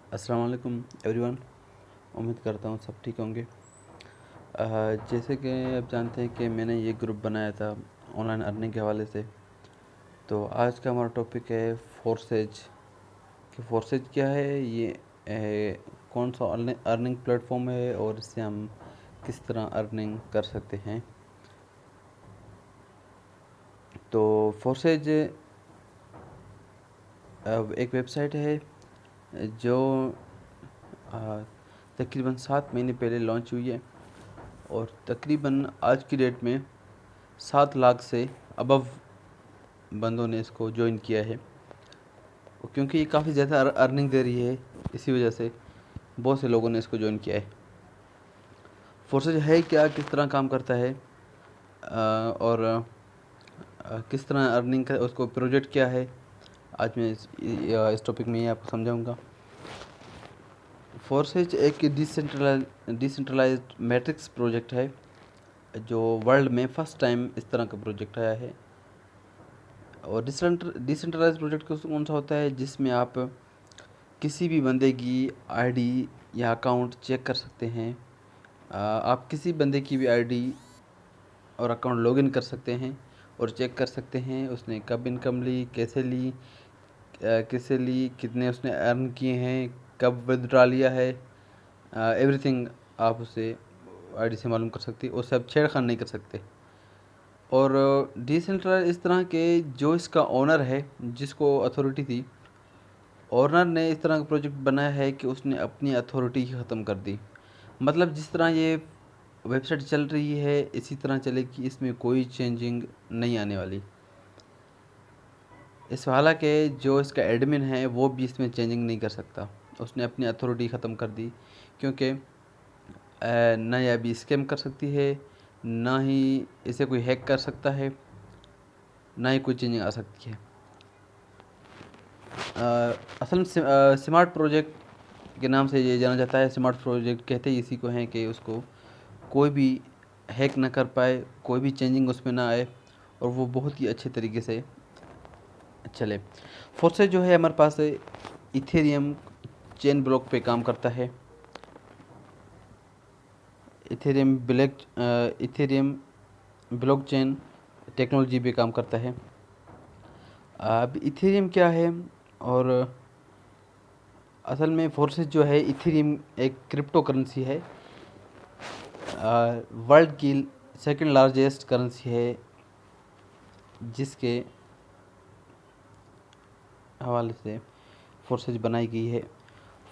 अस्सलाम वालेकुम एवरीवन। उम्मीद करता हूँ सब ठीक होंगे। जैसे कि आप जानते हैं कि मैंने ये ग्रुप बनाया था ऑनलाइन अर्निंग के हवाले से। तो आज का हमारा टॉपिक है फोर्सेज। कि फोर्सेज क्या है, ये कौन सा अर्निंग प्लेटफॉर्म है और इससे हम किस तरह अर्निंग कर सकते हैं। तो फोर्सेज एक वेबसाइट है जो अ, तकरीबन 7 महीने पहले लॉन्च हुई है और तकरीबन आज की डेट में 7 लाख से अबव बंदों ने इसको ज्वाइन किया है। क्योंकि ये काफ़ी ज़्यादा अर्निंग दे रही है, इसी वजह से बहुत से लोगों ने इसको ज्वाइन किया है। फोर्सेज है क्या, किस तरह काम करता है और किस तरह अर्निंग का उसको प्रोजेक्ट क्या है, आज मैं इस टॉपिक में ही आपको समझाऊंगा। फोर्सेज एक डिसेंट्रलाइज्ड मैट्रिक्स प्रोजेक्ट है जो वर्ल्ड में फ़र्स्ट टाइम इस तरह का प्रोजेक्ट आया है। और डिसेंट्रलाइज प्रोजेक्ट कौन सा होता है, जिसमें आप किसी भी बंदे की आईडी या अकाउंट चेक कर सकते हैं। आप किसी बंदे की भी आईडी और अकाउंट लॉगिन कर सकते हैं और चेक कर सकते हैं उसने कब इनकम ली, कैसे ली, किससे ली, कितने उसने अर्न किए हैं, कब विदड्रा लिया है। एवरीथिंग आप उसे आईडी से मालूम कर सकते, उससे आप छेड़खानी नहीं कर सकते। और डिसेंट्रलाइज इस तरह के जो इसका ओनर है, जिसको अथॉरिटी थी, ओनर ने इस तरह का प्रोजेक्ट बनाया है कि उसने अपनी अथॉरिटी ही ख़त्म कर दी। मतलब जिस तरह ये वेबसाइट चल रही है इसी तरह चलेगी, इसमें कोई चेंजिंग नहीं आने वाली। इस हालांकि जो इसका एडमिन है वो भी इसमें चेंजिंग नहीं कर सकता, उसने अपनी अथॉरिटी ख़त्म कर दी। क्योंकि ना ये अभी स्कैम कर सकती है, ना ही इसे कोई हैक कर सकता है, ना ही कोई चेंजिंग आ सकती है। असल में स्मार्ट प्रोजेक्ट के नाम से ये जाना जाता है। स्मार्ट प्रोजेक्ट कहते ही इसी को हैं कि उसको कोई भी हैक ना कर पाए, कोई भी चेंजिंग उसमें ना आए और वो बहुत ही अच्छे तरीके से चले। फोर्सेज जो है हमारे पास इथेरियम चेन ब्लॉक पे काम करता है। इथेरियम ब्लॉक चेन टेक्नोलॉजी पे काम करता है। अब इथेरियम क्या है, और असल में फोर्सेज जो है, इथेरियम एक क्रिप्टो करेंसी है, वर्ल्ड की सेकंड लार्जेस्ट करेंसी है, जिसके हवाले से फोर्सेज बनाई गई है।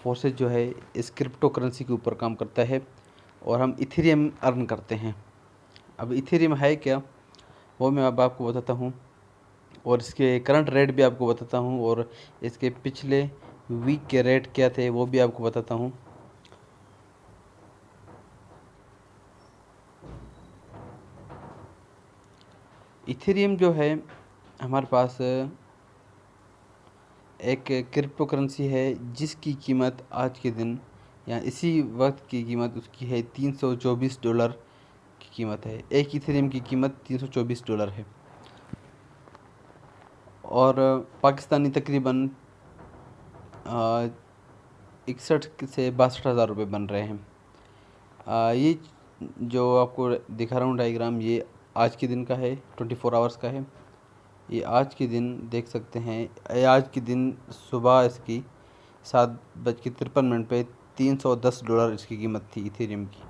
फोर्सेज जो है इस क्रिप्टो करेंसी के ऊपर काम करता है और हम इथेरियम अर्न करते हैं। अब इथेरियम है क्या, वो मैं अब आपको बताता हूँ और इसके करंट रेट भी आपको बताता हूँ और इसके पिछले वीक के रेट क्या थे वो भी आपको बताता हूँ। इथेरियम जो है हमारे पास एक क्रिप्टो करेंसी है जिसकी कीमत आज के दिन या इसी वक्त की कीमत उसकी है $324 की कीमत है। एक इथेरियम की कीमत $324 है और पाकिस्तानी तकरीबन 61 से 62 हज़ार रुपये बन रहे हैं। ये जो आपको दिखा रहा हूँ डायग्राम, ये आज के दिन का है, 24 आवर्स का है। ये आज के दिन देख सकते हैं, आज के दिन सुबह इसकी 7:53 पे $310 इसकी कीमत थी इथेरियम की,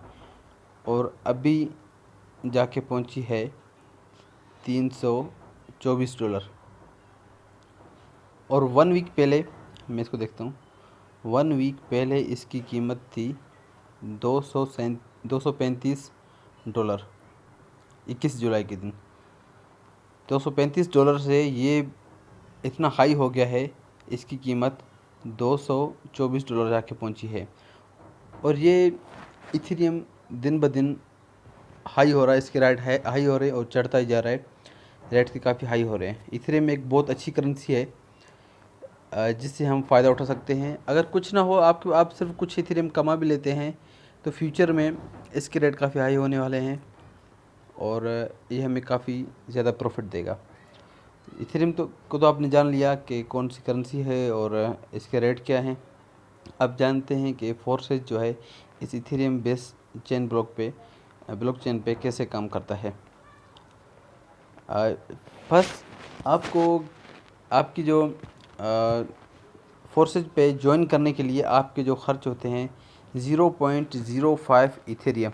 और अभी जाके पहुंची है $324। और 1 वीक पहले मैं इसको देखता हूँ, 1 वीक पहले इसकी कीमत थी 235 डॉलर। 21 जुलाई के दिन $235 से ये इतना हाई हो गया है, इसकी कीमत $224 जाके पहुंची है। और ये इथेरियम दिन ब दिन हाई हो रहा है, इसके रेट है हाई हो रहे हैं और चढ़ता ही जा रहा है। रेट के काफ़ी हाई हो रहे हैं। इथेरियम एक बहुत अच्छी करेंसी है जिससे हम फ़ायदा उठा सकते हैं। अगर कुछ ना हो, आप सिर्फ कुछ इथेरियम कमा भी लेते हैं तो फ्यूचर में इसके रेट काफ़ी हाई होने वाले हैं और ये हमें काफ़ी ज़्यादा प्रॉफिट देगा। इथेरियम को तो आपने जान लिया कि कौन सी करेंसी है और इसके रेट क्या हैं। अब जानते हैं कि फोर्सेज जो है इस इथेरियम बेस चेन ब्लॉकचेन पे कैसे काम करता है। फर्स्ट आपको आपकी जो फोर्सेज पे ज्वाइन करने के लिए आपके जो खर्च होते हैं 0.05 इथेरियम,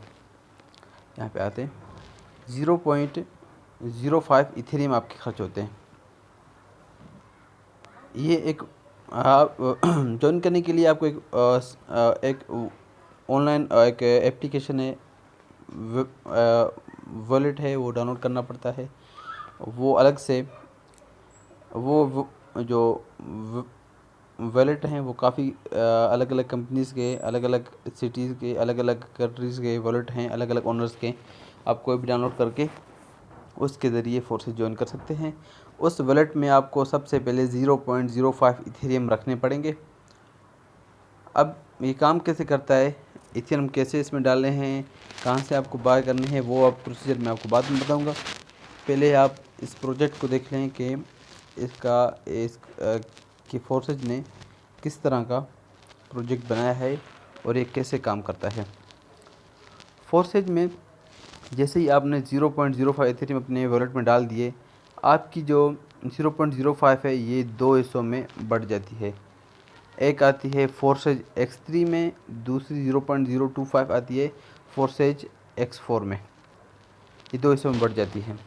यहाँ पे आते हैं 0.05 इथेरियम आपके खर्च होते हैं। ये एक आप ज्वाइन करने के लिए आपको एक ऑनलाइन एक एप्लीकेशन है, वॉलेट है, वो डाउनलोड करना पड़ता है। वो अलग से जो वॉलेट हैं वो काफ़ी अलग अलग कंपनीज़ के, अलग अलग सिटीज़ के, अलग अलग कंट्रीज़ के वॉलेट हैं, अलग अलग ओनर्स के। आप कोई भी डाउनलोड करके उसके ज़रिए फोर्सेज ज्वाइन कर सकते हैं। उस वॉलेट में आपको सबसे पहले 0.05 इथेरियम रखने पड़ेंगे। अब ये काम कैसे करता है, इथेरियम कैसे इसमें डालने हैं, कहाँ से आपको बाय करने हैं, वो अब प्रोसीजर मैं आपको बाद में बताऊंगा। पहले आप इस प्रोजेक्ट को देख लें कि कि फोर्सेज ने किस तरह का प्रोजेक्ट बनाया है और ये कैसे काम करता है। फोर्सेज में जैसे ही आपने 0.05 इथेरियम अपने वॉलेट में डाल दिए, आपकी जो 0.05 है ये दो हिस्सों में बढ़ जाती है। एक आती है फोर्सेज X3 में, दूसरी 0.025 आती है फोर्सेज X4 में। ये दो हिस्सों में बढ़ जाती है।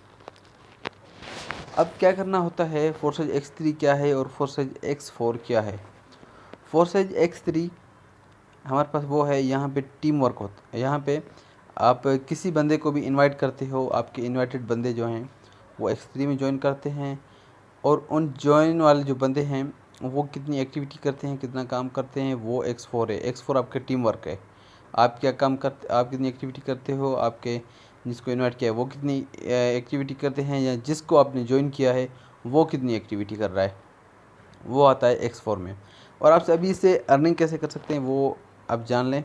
अब क्या करना होता है, फोर्सेज X3 क्या है और फोर्सेज X4 क्या है। फोर्सेज X3 हमारे पास वो है, यहाँ पे टीम वर्क होता है। यहाँ पे आप किसी बंदे को भी इनवाइट करते हो, आपके इनवाइटेड बंदे जो हैं वो X3 में ज्वाइन करते हैं, और उन ज्वाइन वाले जो बंदे हैं वो कितनी एक्टिविटी करते हैं, कितना काम करते हैं, वो X4 है। X4 आपके टीम वर्क है। आप क्या काम करते, आप कितनी एक्टिविटी करते हो, आपके जिसको इनवाइट किया है वो कितनी एक्टिविटी करते हैं, या जिसको आपने ज्वाइन किया है वो कितनी एक्टिविटी कर रहा है, वो आता है X4 में। और आप अभी इससे अर्निंग कैसे कर सकते हैं वो आप जान लें।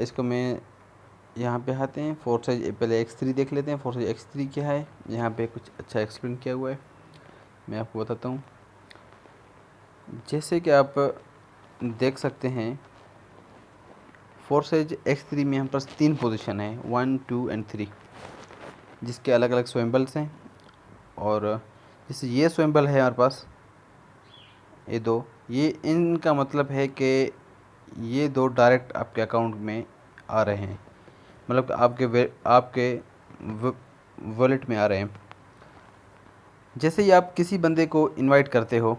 इसको मैं यहाँ पे आते हैं, फोर्सेज पहले X3 देख लेते हैं। फोर्सेज X3 क्या है, यहाँ पे कुछ अच्छा एक्सप्लेन किया हुआ है, मैं आपको बताता हूँ। जैसे कि आप देख सकते हैं, फोर्सेज X3 में हम पास 3 पोजीशन है, 1, 2 एंड 3, जिसके अलग अलग स्वैम्बल्स हैं। और जैसे ये स्वैम्बल है हमारे पास, ये दो, ये इनका मतलब है कि ये दो डायरेक्ट आपके अकाउंट में आ रहे हैं, मतलब आपके वॉलेट में आ रहे हैं। जैसे ही आप किसी बंदे को इनवाइट करते हो,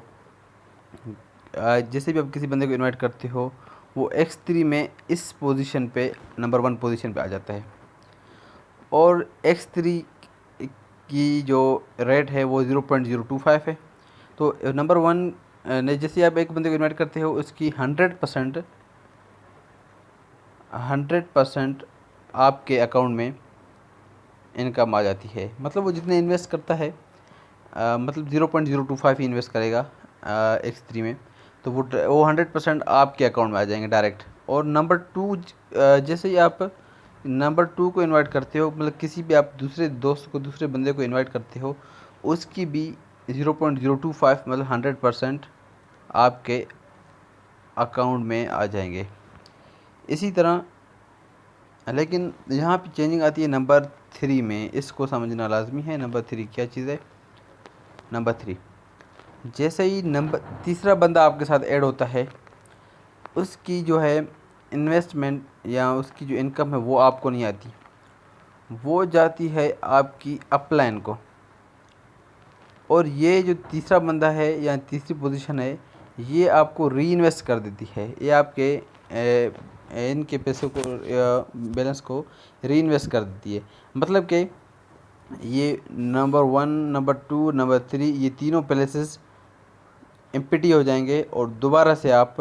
जैसे भी आप किसी बंदे को इनवाइट करते हो, वो X3 में इस पोजीशन पे नंबर 1 पोजीशन पे आ जाता है। और X3 की जो रेट है वो 0.025 है। तो नंबर 1 ने जैसे आप एक बंदे को इनवाइट करते हो, उसकी 100% आपके अकाउंट में इनकम आ जाती है। मतलब वो जितने इन्वेस्ट करता है, मतलब 0.025 ही इन्वेस्ट करेगा X3 में, तो वो 100% आपके अकाउंट में आ जाएंगे डायरेक्ट। और नंबर 2, जैसे ही आप नंबर 2 को इनवाइट करते हो, मतलब किसी भी आप दूसरे दोस्त को, दूसरे बंदे को इनवाइट करते हो, उसकी भी 0.025 मतलब 100% आपके अकाउंट में आ जाएंगे। इसी तरह, लेकिन यहाँ पे चेंजिंग आती है नंबर 3 में, इसको समझना लाजमी है। नंबर 3 क्या चीज़ है। नंबर 3, जैसे ही तीसरा बंदा आपके साथ ऐड होता है, उसकी जो है इन्वेस्टमेंट या उसकी जो इनकम है वो आपको नहीं आती, वो जाती है आपकी अपलाइन को। और ये जो तीसरा बंदा है या तीसरी पोजीशन है, ये आपको री इन्वेस्ट कर देती है। ये आपके इनके पैसों को, बैलेंस को री इन्वेस्ट कर देती है। मतलब कि ये नंबर 1, नंबर 2, नंबर 3, ये तीनों प्लेसेस एम्प्टी हो जाएंगे, और दोबारा से आप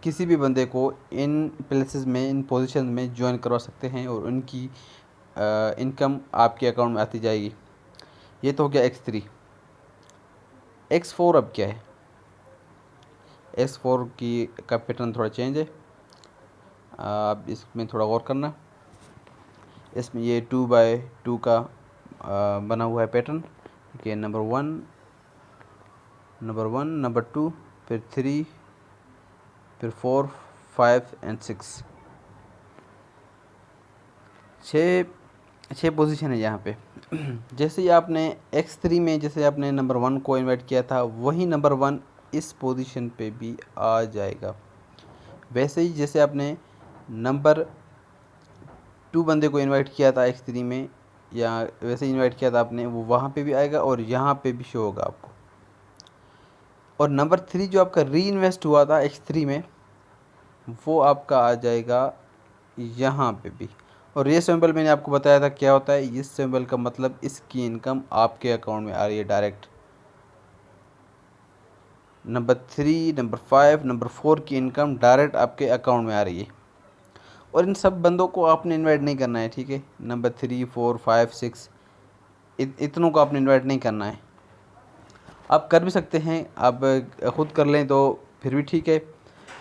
किसी भी बंदे को इन प्लेसेस में, इन पोजीशन में ज्वाइन करवा सकते हैं, और उनकी इनकम आपके अकाउंट में आती जाएगी। ये तो हो गया X3। X4 अब क्या है। X4 का पैटर्न थोड़ा चेंज है, आप इसमें थोड़ा गौर करना। इसमें ये 2x2 का बना हुआ है पैटर्न, कि नंबर 1, नंबर 2, फिर 3, फिर 4, 5 एंड 6, छः पोजीशन है यहाँ पे। जैसे ही आपने x3 में जैसे आपने नंबर 1 को इनवाइट किया था, वही नंबर 1 इस पोजीशन पे भी आ जाएगा। वैसे ही जैसे आपने नंबर 2 बंदे को इनवाइट किया था x3 में, या वैसे ही इनवाइट किया था आपने, वो वहाँ पे भी आएगा और यहाँ पे भी शो होगा आपको। और नंबर 3 जो आपका री इन्वेस्ट हुआ था x3 में, वो आपका आ जाएगा यहाँ पे भी। और ये सिंबल मैंने आपको बताया था क्या होता है। इस सिंबल का मतलब इसकी इनकम आपके अकाउंट में आ रही है डायरेक्ट। नंबर 3, नंबर 5, नंबर 4 की इनकम डायरेक्ट आपके अकाउंट में आ रही है। और इन सब बंदों को आपने इनवाइट नहीं करना है, ठीक है। नंबर 3, 4, 5, 6 इतनों को आपने इनवाइट नहीं करना है। आप कर भी सकते हैं, आप ख़ुद कर लें तो फिर भी ठीक है,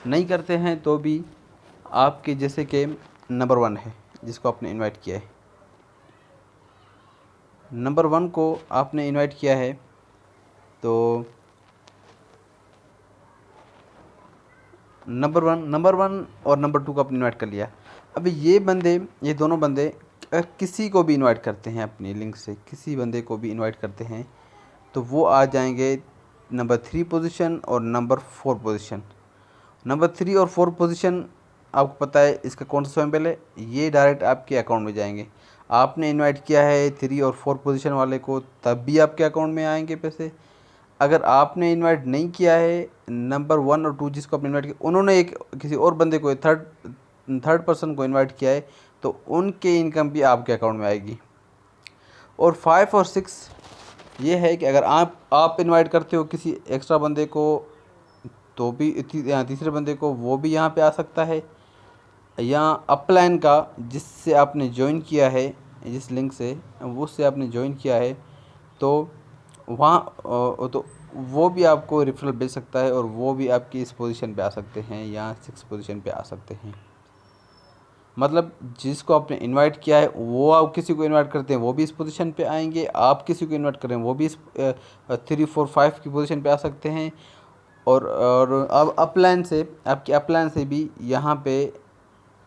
नहीं करते हैं तो भी आपके जैसे कि नंबर 1 है जिसको आपने इनवाइट किया है, नंबर 1 को आपने इनवाइट किया है, तो नंबर वन और नंबर 2 को आपने इनवाइट कर लिया। अभी ये दोनों बंदे किसी को भी इनवाइट करते हैं अपनी लिंक से, किसी बंदे को भी इनवाइट करते हैं, तो वो आ जाएंगे नंबर 3 पोजीशन और नंबर 4 पोजीशन। नंबर 3 और 4 पोजीशन आपको पता है इसका कौन सा सिंबल है, ये डायरेक्ट आपके अकाउंट में जाएंगे। आपने इनवाइट किया है 3 और 4 पोजीशन वाले को, तब भी आपके अकाउंट में आएंगे पैसे। अगर आपने इनवाइट नहीं किया है नंबर 1 और 2 जिसको आपने इनवाइट किया, उन्होंने एक किसी और बंदे को थर्ड पर्सन को इनवाइट किया है, तो उनके इनकम भी आपके अकाउंट में आएगी। और 5 और 6 ये है कि अगर आप इनवाइट करते हो किसी एक्स्ट्रा बंदे को, तो भी तीसरे बंदे को, वो भी यहाँ पे आ सकता है। या अपलाइन का जिससे आपने ज्वाइन किया है, जिस लिंक से उससे आपने ज्वाइन किया है, तो वहाँ तो वो भी आपको रेफरल भेज सकता है और वो भी आपकी इस पोजीशन पे आ सकते हैं या 6 पोजीशन पे आ सकते हैं। मतलब जिसको आपने इनवाइट किया है वो आप किसी को इनवाइट करते हैं वो भी इस पोजीशन पे आएंगे, आप किसी को इनवाइट करें वो भी इस 3, 4, 5 की पोजीशन पे आ सकते हैं। और अब अपलाइन से, आपकी अपलाइन से भी यहाँ पे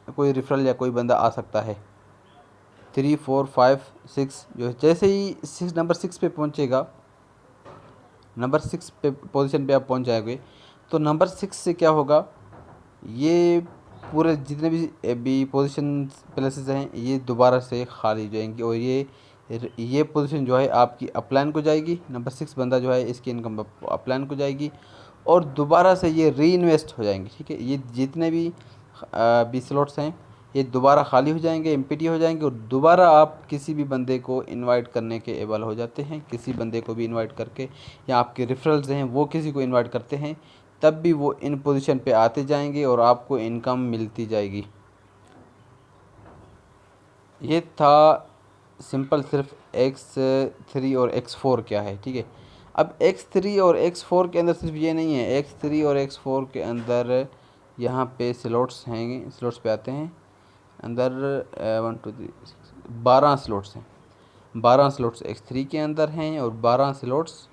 कोई रेफरल या कोई बंदा आ सकता है। 3, 4, 5, 6 जो है, जैसे ही नंबर 6 पे पहुँचेगा, नंबर 6 पे पोजीशन पे आप पहुँच जाओगे, तो नंबर 6 से क्या होगा, ये पूरे जितने भी पोजीशन प्लेसेस हैं ये दोबारा से खाली हो जाएंगी और ये पोजीशन जो है आपकी अपलाइन को जाएगी। नंबर 6 बंदा जो है इसकी इनकम अपलाइन को जाएगी और दोबारा से ये री इन्वेस्ट हो जाएंगे, ठीक है। ये जितने भी स्लॉट्स हैं ये दोबारा खाली हो जाएंगे, एम्प्टी हो जाएंगे और दोबारा आप किसी भी बंदे को इनवाइट करने के एबल हो जाते हैं। किसी बंदे को भी इनवाइट करके, या आपके रेफरल्स हैं वो किसी को इनवाइट करते हैं, तब भी वो इन पोजीशन पे आते जाएंगे और आपको इनकम मिलती जाएगी। ये था सिंपल, सिर्फ x3 और x4 क्या है, ठीक है। अब x3 और x4 के अंदर सिर्फ ये नहीं है, x3 और x4 के अंदर यहाँ पे स्लॉट्स हैं, स्लॉट्स पे आते हैं अंदर 1, 2, 3, 12 स्लॉट्स हैं। 12 स्लॉट्स x3 के अंदर हैं और 12 स्लॉट्स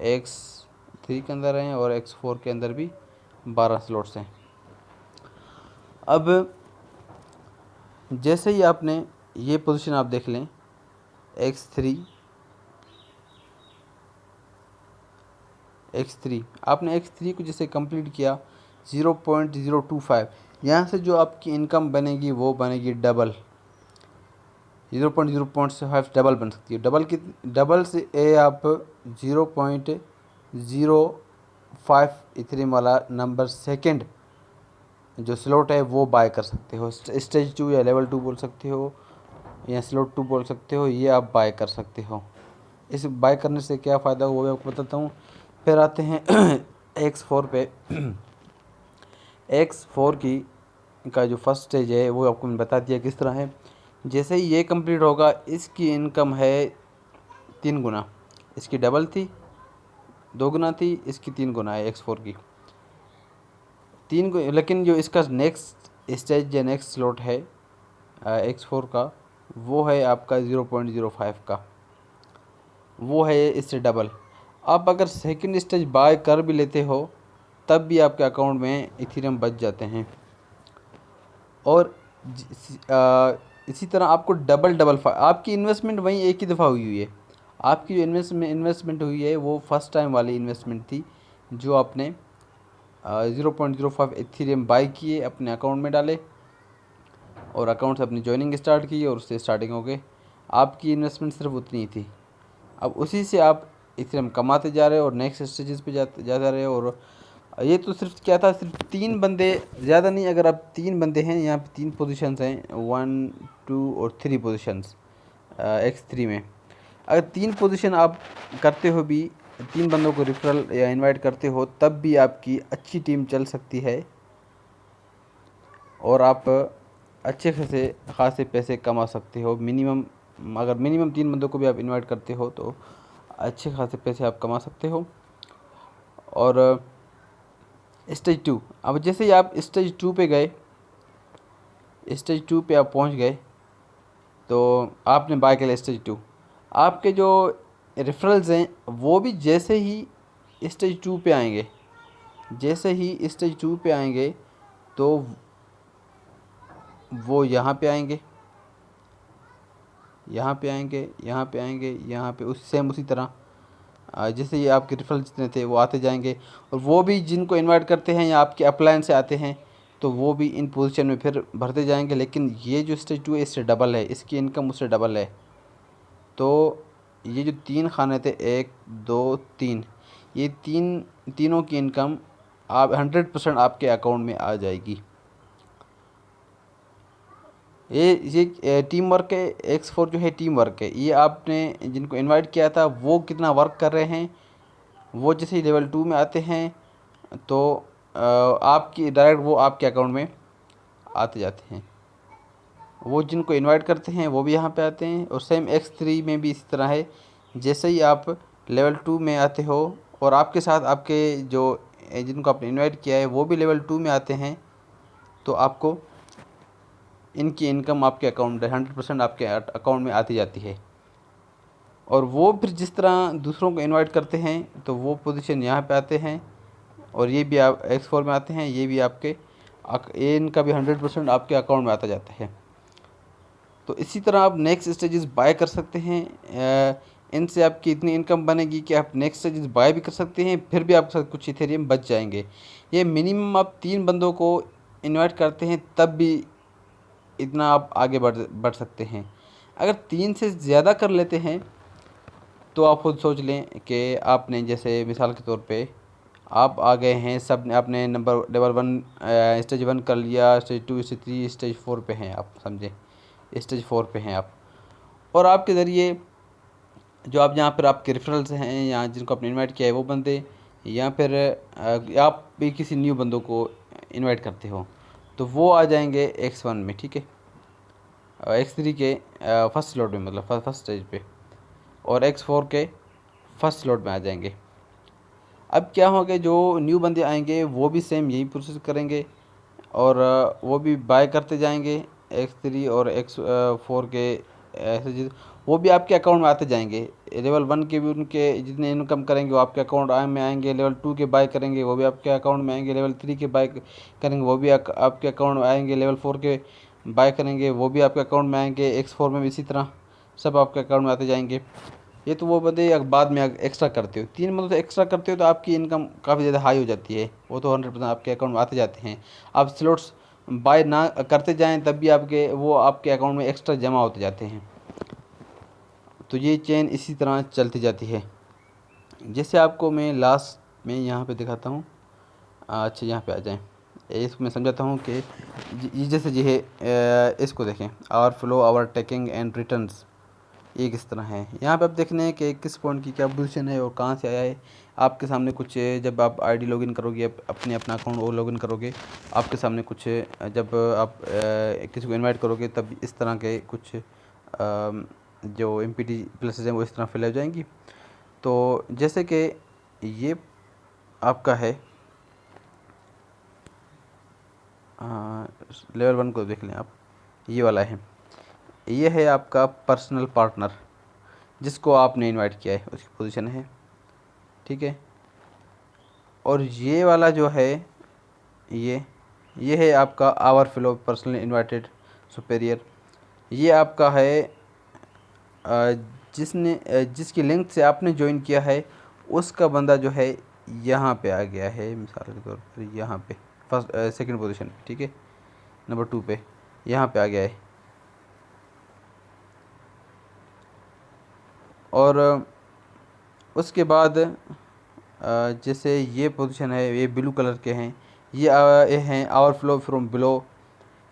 x3 के अंदर हैं और x4 के अंदर भी 12 स्लॉट्स हैं। अब जैसे ही आपने ये पोजीशन आप देख लें, x3 आपने x3 को जैसे कंप्लीट किया 0.025, यहाँ से जो आपकी इनकम बनेगी वो बनेगी डबल, 0.005 डबल बन सकती है। डबल से आप 0.05 इथेरियम वाला नंबर सेकंड जो स्लॉट है वो बाय कर सकते हो। स्टेज 2 या लेवल 2 बोल सकते हो या स्लॉट 2 बोल सकते हो, ये आप बाय कर सकते हो। इस बाय करने से क्या फ़ायदा हुआ मैं आपको बताता हूँ। फिर आते हैं x4 पे। x4 की का जो फर्स्ट स्टेज है वो आपको मैंने बता दिया किस तरह है। जैसे ही ये कंप्लीट होगा इसकी इनकम है 3 गुना, इसकी डबल थी, 2 गुना थी, इसकी 3 गुना है x4 की 3 गुना। लेकिन जो इसका नेक्स्ट स्टेज या नेक्स्ट स्लॉट है x4 का, वो है आपका 0.05 का, वो है इससे डबल। आप अगर सेकंड स्टेज बाय कर भी लेते हो तब भी आपके अकाउंट में इथेरियम बच जाते हैं। और इसी तरह आपको डबल आपकी इन्वेस्टमेंट वहीं एक ही दफ़ा हुई हुई है। आपकी जो इन्वेस्टमेंट हुई है वो फर्स्ट टाइम वाली इन्वेस्टमेंट थी, जो आपने 0.05 इथेरियम बाई किए, अपने अकाउंट में डाले और अकाउंट से अपनी जॉइनिंग स्टार्ट की और उससे स्टार्टिंग हो गए। आपकी इन्वेस्टमेंट सिर्फ उतनी ही थी। अब उसी से आप इथेरियम कमाते जा रहे हो और नेक्स्ट स्टेजेस पे जाते जा रहे हो। और ये तो सिर्फ क्या था, सिर्फ 3 बंदे, ज़्यादा नहीं। अगर आप 3 बंदे हैं, यहाँ पे 3 पोजीशंस हैं, 1 2 और 3 पोजीशंस X3 में। अगर 3 पोजीशन आप करते हो भी, 3 बंदों को रेफरल या इनवाइट करते हो, तब भी आपकी अच्छी टीम चल सकती है और आप अच्छे खासे पैसे कमा सकते हो। अगर मिनिमम 3 बंदों को भी आप इनवाइट करते हो तो अच्छे खासे पैसे आप कमा सकते हो। और स्टेज 2, अब जैसे ही आप स्टेज 2 पे गए, स्टेज 2 पे आप पहुंच गए, तो आपने बाय कर लिया स्टेज 2। आपके जो रेफरल्स हैं वो भी जैसे ही स्टेज 2 पे आएंगे, जैसे ही स्टेज 2 पे आएंगे तो वो यहाँ पे आएंगे, यहाँ पे आएंगे, यहाँ पे आएंगे, यहाँ पे उसी तरह जैसे ये आपके रेफरल जितने थे वो आते जाएंगे। और वो भी जिनको इनवाइट करते हैं या आपके अपलाइन से आते हैं, तो वो भी इन पोजीशन में फिर भरते जाएंगे। लेकिन ये जो स्टेज 2 है इससे डबल है, इसकी इनकम उससे डबल है। तो ये जो 3 खाने थे, 1 2 3, ये तीनों की इनकम आप 100% आपके अकाउंट में आ जाएगी। ये टीम वर्क है। X4 जो है टीम वर्क है। ये आपने जिनको इनवाइट किया था वो कितना वर्क कर रहे हैं, वो जैसे ही लेवल 2 में आते हैं तो आपकी डायरेक्ट वो आपके अकाउंट में आते जाते हैं। वो जिनको इनवाइट करते हैं वो भी यहाँ पे आते हैं। और सेम X3 में भी इसी तरह है। जैसे ही आप लेवल 2 में आते हो और आपके साथ आपके जो जिनको आपने इनवाइट किया है वो भी लेवल 2 में आते हैं, तो आपको इनकी इनकम आपके अकाउंट 100% आपके अकाउंट में आती जाती है। और वो फिर जिस तरह दूसरों को इनवाइट करते हैं तो वो पोजीशन यहाँ पे आते हैं और ये भी आप X4 में आते हैं, ये भी ये इनका भी 100% आपके अकाउंट में आता जाता है। तो इसी तरह आप नेक्स्ट स्टेजेस बाय कर सकते हैं। इनसे आपकी इतनी इनकम बनेगी कि आप नेक्स्ट स्टेजेस बाय भी कर सकते हैं, फिर भी आपके साथ कुछ इथेरियम बच जाएंगे। ये मिनिमम आप 3 बंदों को इनवाइट करते हैं तब भी इतना आप आगे बढ़ सकते हैं। अगर 3 से ज़्यादा कर लेते हैं तो आप खुद सोच लें कि आपने, जैसे मिसाल के तौर पे आप आ गए हैं, सब ने आपने लेवल 1 स्टेज 1 कर लिया, स्टेज 2 स्टेज 3 स्टेज 4 पे हैं आप, समझे, स्टेज 4 पे हैं आप। और आपके ज़रिए जो आप यहाँ पर आपके रेफरल्स हैं या जिनको आपने इनवाइट किया है वो बंदे, या फिर आप भी किसी न्यू बंदों को इनवाइट करते हो, तो वो आ जाएंगे X1 में, ठीक है, X3 के फर्स्ट स्लॉट में, मतलब फर्स्ट स्टेज पे, और X4 के फर्स्ट स्लॉट में आ जाएंगे। अब क्या होगा, जो न्यू बंदे आएंगे वो भी सेम यही प्रोसेस करेंगे और वो भी बाय करते जाएंगे X3 और X4 के ऐसे वो भी आपके अकाउंट में आते जाएंगे। लेवल 1 के भी उनके जितने इनकम करेंगे वो आपके अकाउंट में आएंगे। लेवल 2 के बाय करेंगे वो भी आपके अकाउंट में आएंगे। लेवल 3 के बाय करेंगे वो भी आपके अकाउंट में आएंगे। लेवल 4 के बाय करेंगे वो भी आपके अकाउंट में आएंगे। X4 में भी इसी तरह सब आपके अकाउंट में आते जाएंगे। ये तो वो बंदे बाद में एक्स्ट्रा करते हो, 3 मतलब एक्स्ट्रा करते हो तो आपकी इनकम काफ़ी ज़्यादा हाई हो जाती है। वो तो 100% आपके अकाउंट में आते जाते हैं। आप स्लॉट्स बाय ना करते जाएं तब भी वो आपके अकाउंट में एक्स्ट्रा जमा होते जाते हैं। तो ये चेन इसी तरह चलती जाती है। जैसे आपको मैं लास्ट में यहाँ पे दिखाता हूँ। अच्छा, यहाँ पे आ जाएं, इसको मैं समझाता हूँ कि ये जैसे ये है, इसको देखें, our flow our taking and returns, ये किस तरह है। यहाँ पे आप देख रहे हैं कि किस पॉइंट की क्या पोजीशन है और कहाँ से आया है। आपके सामने कुछ, जब आप आईडी लॉगिन करोगे, अपना अकाउंट वो लॉगिन करोगे, आपके सामने कुछ, जब आप किसी को इनवाइट करोगे तब इस तरह के कुछ जो एमपीटी प्लेसेस हैं वो इस तरह फिल हो जाएंगी। तो जैसे कि ये आपका है, लेवल 1 को देख लें आप, ये वाला है, ये है आपका पर्सनल पार्टनर जिसको आपने इनवाइट किया है, उसकी पोजीशन है, ठीक है। और ये वाला जो है ये है आपका our flow personally invited superior. ये आपका है जिसकी लिंक से आपने ज्वाइन किया है उसका बंदा जो है यहाँ पे आ गया है, मिसाल के तौर पर यहाँ पे फर्स्ट सेकंड पोजीशन पे, ठीक है, नंबर 2 पे यहाँ पे आ गया है। और उसके बाद जैसे ये पोजीशन है, ये ब्लू कलर के हैं, ये हैं आवर फ्लो फ्रॉम बिलो।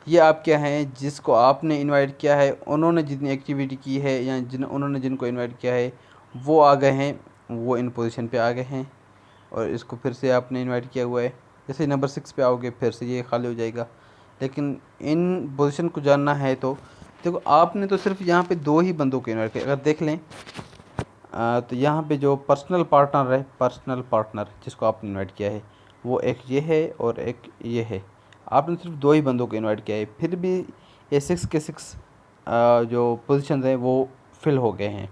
ये आप क्या हैं जिसको आपने इनवाइट किया है, उन्होंने जितनी एक्टिविटी की है या उन्होंने जिनको इनवाइट किया है वो आ गए हैं, वो इन पोजीशन पे आ गए हैं। और इसको फिर से आपने इनवाइट किया हुआ है, जैसे नंबर 6 पे आओगे फिर से ये खाली हो जाएगा। लेकिन इन पोजीशन को जानना है तो देखो, आपने तो सिर्फ यहाँ पे 2 ही बंदों को इनवाइट किया। अगर देख लें तो यहाँ पे जो पर्सनल पार्टनर है, पर्सनल पार्टनर जिसको आपने इनवाइट किया है वो एक ये है और एक ये है। आपने सिर्फ 2 ही बंदों को इनवाइट किया है, फिर भी ये 6 के 6 जो पोजीशन हैं वो फिल हो गए हैं।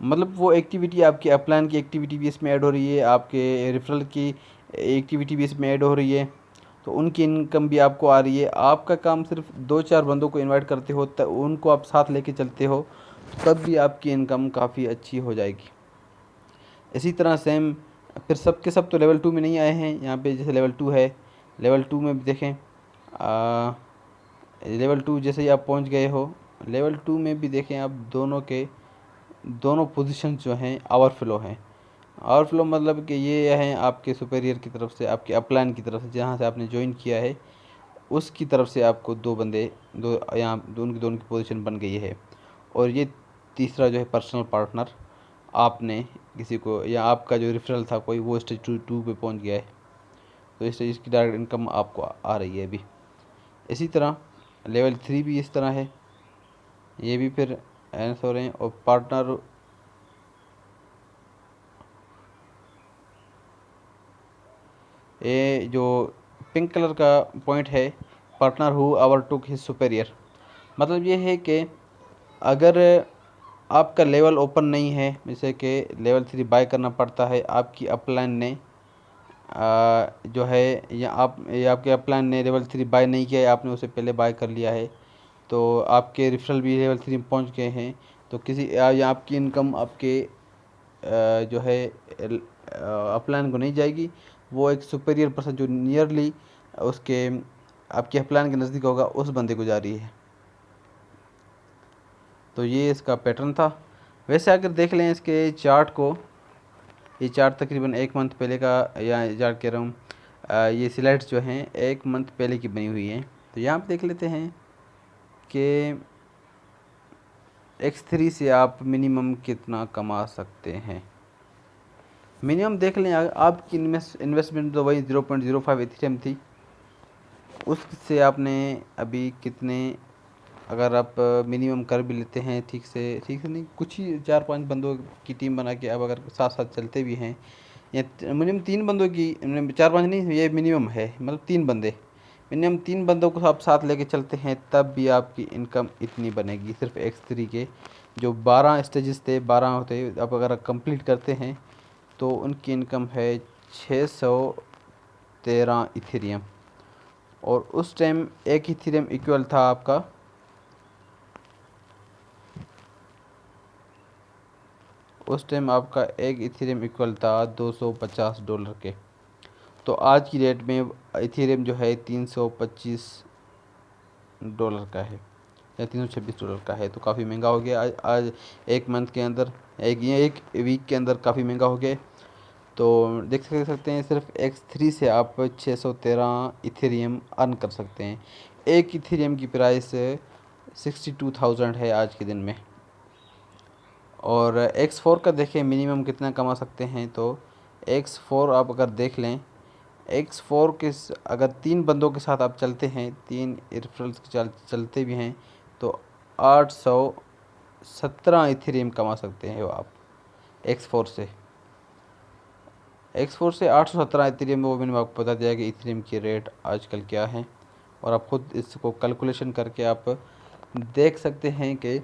मतलब वो एक्टिविटी आपकी अपलाइन की एक्टिविटी भी इसमें ऐड हो रही है, आपके रेफरल की एक्टिविटी भी इसमें ऐड हो रही है, तो उनकी इनकम भी आपको आ रही है। आपका काम सिर्फ 2-4 बंदों को इनवाइट करते हो, तब उनको आप साथ लेके चलते हो, तब भी आपकी इनकम काफ़ी अच्छी हो जाएगी। इसी तरह सेम फिर सब के सब तो लेवल 2 में नहीं आए हैं। यहाँ पे जैसे लेवल 2 है, लेवल 2 में भी देखें, लेवल 2 जैसे ही आप पहुँच गए हो, लेवल 2 में भी देखें आप दोनों पोजीशन जो हैं आवर फ्लो हैं। आवर फ्लो मतलब कि ये हैं आपके सुपेरियर की तरफ से, आपके अपलाइन की तरफ से, जहाँ से आपने ज्वाइन किया है उसकी तरफ से आपको 2 बंदे, यहाँ दोनों की पोजीशन बन गई है। और ये तीसरा जो है पर्सनल पार्टनर, आपने किसी को या आपका जो रेफरल था कोई, वो स्टेज 2 पे पहुंच गया है, तो इसकी डायरेक्ट इनकम आपको आ रही है अभी। इसी तरह लेवल 3 भी इस तरह है, ये भी फिर एंस हो रहे हैं। और पार्टनर ये जो पिंक कलर का पॉइंट है, partner who our took his superior, मतलब ये है कि अगर आपका लेवल ओपन नहीं है, जैसे कि लेवल 3 बाय करना पड़ता है, आपकी अपलाइन ने जो है या आपके अपलाइन ने लेवल 3 बाय नहीं किया है, आपने उसे पहले बाय कर लिया है, तो आपके रेफरल भी लेवल 3 में पहुँच गए हैं, तो किसी या आपकी इनकम आपके जो है अपलाइन को नहीं जाएगी, वो एक सुपेरियर पर्सन जो नियरली उसके आपके अपलाइन के नज़दीक होगा उस बंदे को जा रही है। तो ये इसका पैटर्न था। वैसे अगर देख लें इसके चार्ट को, ये चार्ट तकरीबन 1 मंथ पहले का, या चार्ट कह रहा हूँ, ये स्लाइड्स जो हैं 1 मंथ पहले की बनी हुई हैं। तो यहाँ पे देख लेते हैं कि X3 से आप मिनिमम कितना कमा सकते हैं। मिनिमम देख लें, आपकी इन्वेस्टमेंट तो वही 0.05 इथेरियम थी, उससे आपने अभी कितने, अगर आप मिनिमम कर भी लेते हैं ठीक से नहीं, कुछ ही 4-5 बंदों की टीम बना के अब अगर साथ साथ चलते भी हैं, या मिनिमम 3 बंदों की, 4-5 नहीं, ये मिनिमम है, मतलब 3 बंदे, मिनिमम 3 बंदों को आप साथ लेके चलते हैं, तब भी आपकी इनकम इतनी बनेगी। सिर्फ X3 के जो 12 स्टेजेस थे, 12 होते, आप अगर कंप्लीट करते हैं तो उनकी इनकम है 613 इथेरियम। और उस टाइम एक इथेरियम इक्वल था आपका, उस टाइम आपका एक इथेरियम इक्वल था $250 के। तो आज की डेट में इथेरियम जो है $325 का है या $326 का है, तो काफ़ी महंगा हो गया आज 1 मंथ के अंदर, एक वीक के अंदर काफ़ी महंगा हो गया। तो देख सकते हैं सिर्फ X3 से आप 613 इथेरियम अर्न कर सकते हैं। एक इथेरियम की प्राइस 62,000 है आज के दिन में। और X4 का देखें मिनिमम कितना कमा सकते हैं, तो X4 आप अगर देख लें, X4 के अगर 3 बंदों के साथ आप चलते हैं, 3 रेफरल्स के चलते भी हैं, तो 817 इथेरियम कमा सकते हैं आप X4 से। X4 से 817 इथेरियम, वो मैंने आपको बता दिया कि इथेरियम की रेट आजकल क्या है, और आप खुद इसको कैलकुलेशन करके आप देख सकते हैं कि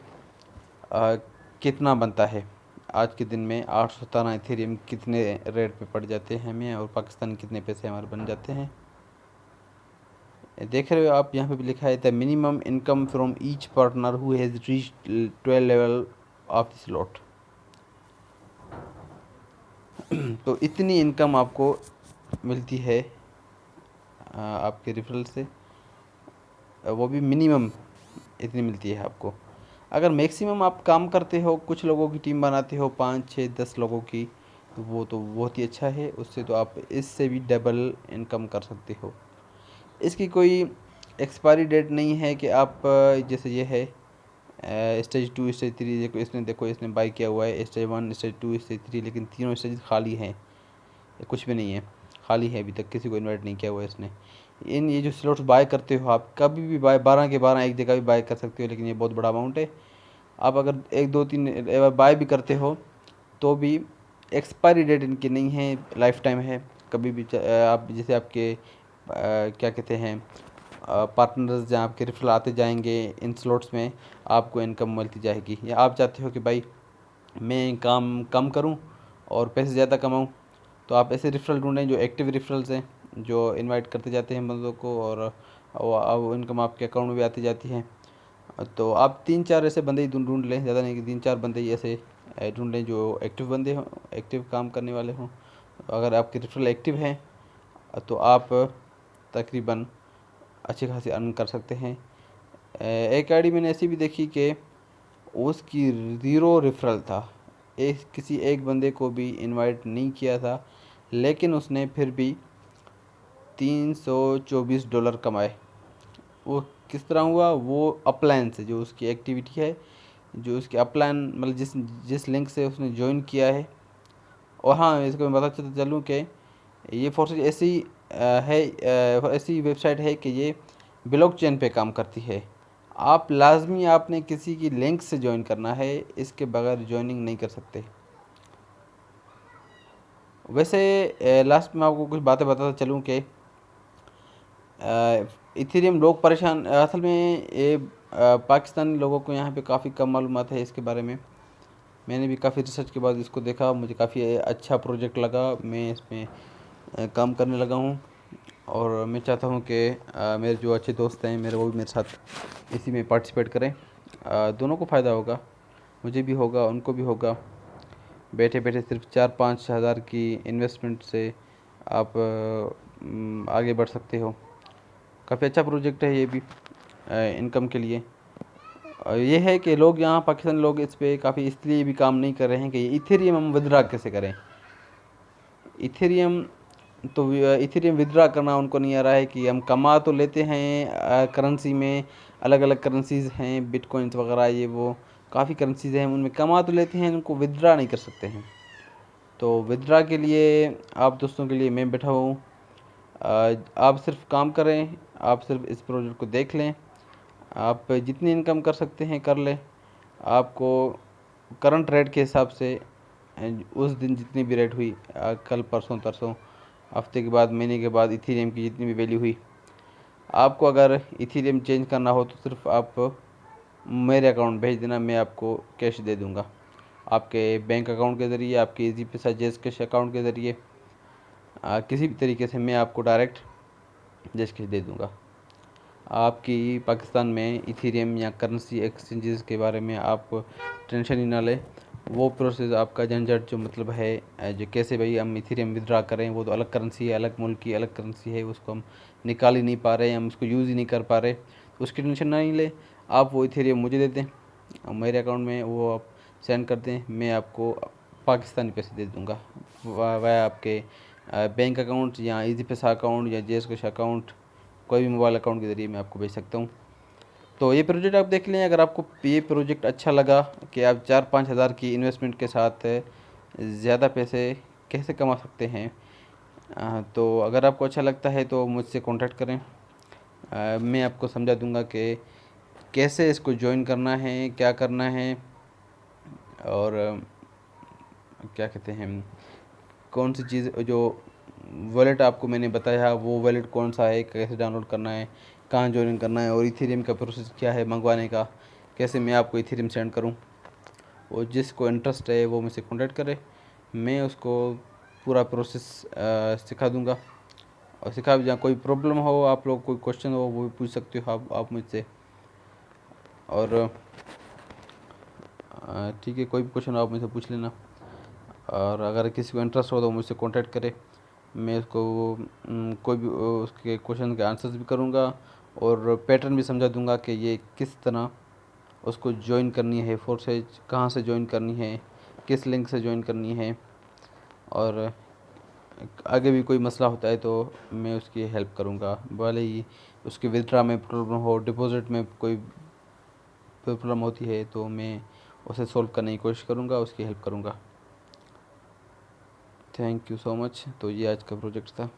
कितना बनता है। आज के दिन में 817 इथेरियम कितने रेट पे पड़ जाते हैं हमें, और पाकिस्तान कितने पैसे हमारे बन जाते हैं। देख रहे हो आप, यहाँ पे भी लिखा है the minimum income from each partner who has reach 12 level of the slot. तो इतनी इनकम आपको मिलती है आपके रेफरल से, वो भी मिनिमम इतनी मिलती है आपको। अगर मैक्सिमम आप काम करते हो, कुछ लोगों की टीम बनाते हो 5 6 10 लोगों की, तो वो तो बहुत ही अच्छा है, उससे तो आप इससे भी डबल इनकम कर सकते हो। इसकी कोई एक्सपायरी डेट नहीं है कि आप जैसे ये है स्टेज 2 स्टेज 3, देखो इसने बाई किया हुआ है स्टेज 1 स्टेज 2 स्टेज 3, लेकिन तीनों स्टेज खाली हैं, कुछ भी नहीं है, खाली है, अभी तक किसी को इनवाइट नहीं किया हुआ है इसने। ये जो स्लॉट्स बाय करते हो आप, कभी भी बाय 12 के 12 एक जगह भी बाय कर सकते हो, लेकिन ये बहुत बड़ा अमाउंट है। आप अगर 1 2 3 बाय भी करते हो तो भी एक्सपायरी डेट इनकी नहीं है, लाइफ टाइम है। कभी भी आप जैसे आपके क्या कहते हैं पार्टनर्स जहाँ आपके रेफरल आते जाएंगे इन स्लॉट्स में, आपको इनकम मिलती जाएगी। या आप चाहते हो कि भाई मैं काम कम करूं और पैसे ज़्यादा कमाऊं, तो आप ऐसे रेफरल ढूंढें जो एक्टिव रेफरल्स हैं, जो इनवाइट करते जाते हैं बंदों को, और अब इनकम आपके अकाउंट में भी आती जाती है। तो आप 3 4 ऐसे बंदे ही ढूंढ लें, ज़्यादा नहीं कि 3 4 बंदे ही ऐसे ढूंढ लें जो एक्टिव बंदे हों, एक्टिव काम करने वाले हों। अगर आपके रेफरल एक्टिव हैं तो आप तकरीबन अच्छी खासी अर्न कर सकते हैं। एक आईडी मैंने ऐसी भी देखी कि उसकी 0 रेफरल था, किसी एक बंदे को भी इनवाइट नहीं किया था, लेकिन उसने फिर भी $324 कमाए। वो किस तरह हुआ? वो अपलाइन से, जो उसकी एक्टिविटी है, जो उसकी अपलाइन मतलब जिस जिस लिंक से उसने ज्वाइन किया है। और हाँ, इसको मैं बताता चलूँ कि ये फोर्सेज ऐसी ऐसी वेबसाइट है कि ये ब्लॉकचेन पे काम करती है। आप लाजमी आपने किसी की लिंक से ज्वाइन करना है, इसके बगैर ज्वाइनिंग नहीं कर सकते। वैसे लास्ट में आपको कुछ बातें बताता चलूँ कि इथेरियम लोग परेशान, असल में ये पाकिस्तानी लोगों को यहाँ पे काफ़ी कम मालूमात है इसके बारे में। मैंने भी काफ़ी रिसर्च के बाद इसको देखा, मुझे काफ़ी अच्छा प्रोजेक्ट लगा, मैं इसमें काम करने लगा हूँ। और मैं चाहता हूँ कि मेरे जो अच्छे दोस्त हैं मेरे, वो भी मेरे साथ इसी में पार्टिसिपेट करें। दोनों को फ़ायदा होगा, मुझे भी होगा, उनको भी होगा। बैठे बैठे सिर्फ 4 5 हज़ार की इन्वेस्टमेंट से आप आगे बढ़ सकते हो। काफ़ी अच्छा प्रोजेक्ट है ये भी इनकम के लिए। ये है कि लोग यहाँ पाकिस्तानी लोग इस पे काफ़ी इसलिए भी काम नहीं कर रहे हैं कि इथेरियम हम विदड्रा कैसे करें। इथेरियम इथेरियम विदड्रा करना उनको नहीं आ रहा है कि हम कमा तो लेते हैं करेंसी में, अलग अलग करेंसीज़ हैं, बिटकॉइंस वगैरह, ये वो काफ़ी करेंसीज़ हैं, उनमें कमा तो लेते हैं, उनको विदड्रा नहीं कर सकते हैं। तो विदड्रा के लिए आप दोस्तों के लिए मैं बैठा हूँ। आप सिर्फ काम करें, आप सिर्फ इस प्रोजेक्ट को देख लें, आप जितनी इनकम कर सकते हैं कर लें। आपको करंट रेट के हिसाब से उस दिन जितनी भी रेट हुई, कल परसों तरसों, हफ्ते के बाद, महीने के बाद, इथेरियम की जितनी भी वैल्यू हुई, आपको अगर इथेरियम चेंज करना हो तो सिर्फ आप मेरे अकाउंट भेज देना, मैं आपको कैश दे दूँगा। आपके बैंक अकाउंट के ज़रिए, आपके इजी पैसा जैस कैश अकाउंट के ज़रिए, किसी भी तरीके से मैं आपको डायरेक्ट जैस कैश दे दूँगा। आपकी पाकिस्तान में इथेरियम या करेंसी एक्सचेंजेस के बारे में आप टेंशन ही ना लें। वो प्रोसेस आपका झंझट जो मतलब है जो कैसे भाई हम इथेरियम विदड्रा करें, वो तो अलग करेंसी है, अलग मुल्क की अलग करेंसी है, उसको हम निकाल ही नहीं पा रहे, हम उसको यूज़ ही नहीं कर पा रहे, तो उसकी टेंशन ना ही लें। आप वो इथेरियम मुझे दे दें, मेरे अकाउंट में वो आप सेंड कर दें, मैं आपको पाकिस्तानी पैसे दे दूँगा वाया आपके बैंक अकाउंट या इजी पैसा अकाउंट या जेस कैश अकाउंट, कोई भी मोबाइल अकाउंट के ज़रिए मैं आपको भेज सकता हूँ। तो ये प्रोजेक्ट आप देख लें। अगर आपको ये प्रोजेक्ट अच्छा लगा कि आप 4 5 हज़ार की इन्वेस्टमेंट के साथ ज़्यादा पैसे कैसे कमा सकते हैं, तो अगर आपको अच्छा लगता है तो मुझसे कांटेक्ट करें। मैं आपको समझा दूंगा कि कैसे इसको ज्वाइन करना है, क्या करना है, और क्या कहते हैं, कौन सी चीज़, जो वॉलेट आपको मैंने बताया वो वॉलेट कौन सा है, कैसे डाउनलोड करना है, कहाँ ज्वाइन करना है, और इथेरियम का प्रोसेस क्या है मंगवाने का, कैसे मैं आपको इथेरियम सेंड करूं। और जिसको इंटरेस्ट है वो मुझसे कॉन्टैक्ट करे, मैं उसको पूरा प्रोसेस सिखा दूंगा। और सिखा भी, जहाँ कोई प्रॉब्लम हो, आप लोग कोई क्वेश्चन हो वो भी पूछ सकते हो आप मुझसे। और ठीक है, कोई भी क्वेश्चन हो आप मुझसे पूछ लेना। और अगर किसी को इंटरेस्ट हो तो मुझसे कांटेक्ट करे, मैं उसको कोई भी उसके क्वेश्चन के आंसर्स भी करूँगा और पैटर्न भी समझा दूँगा कि ये किस तरह उसको ज्वाइन करनी है, फोर्सेज कहाँ से ज्वाइन करनी है, किस लिंक से ज्वाइन करनी है। और आगे भी कोई मसला होता है तो मैं उसकी हेल्प करूँगा, भले ही उसके विथड्रा में प्रॉब्लम हो, डिपॉजिट में कोई प्रॉब्लम होती है तो मैं उसे सॉल्व करने की कोशिश करूँगा, उसकी हेल्प करूँगा। Thank you so much. तो ये आज का प्रोजेक्ट था।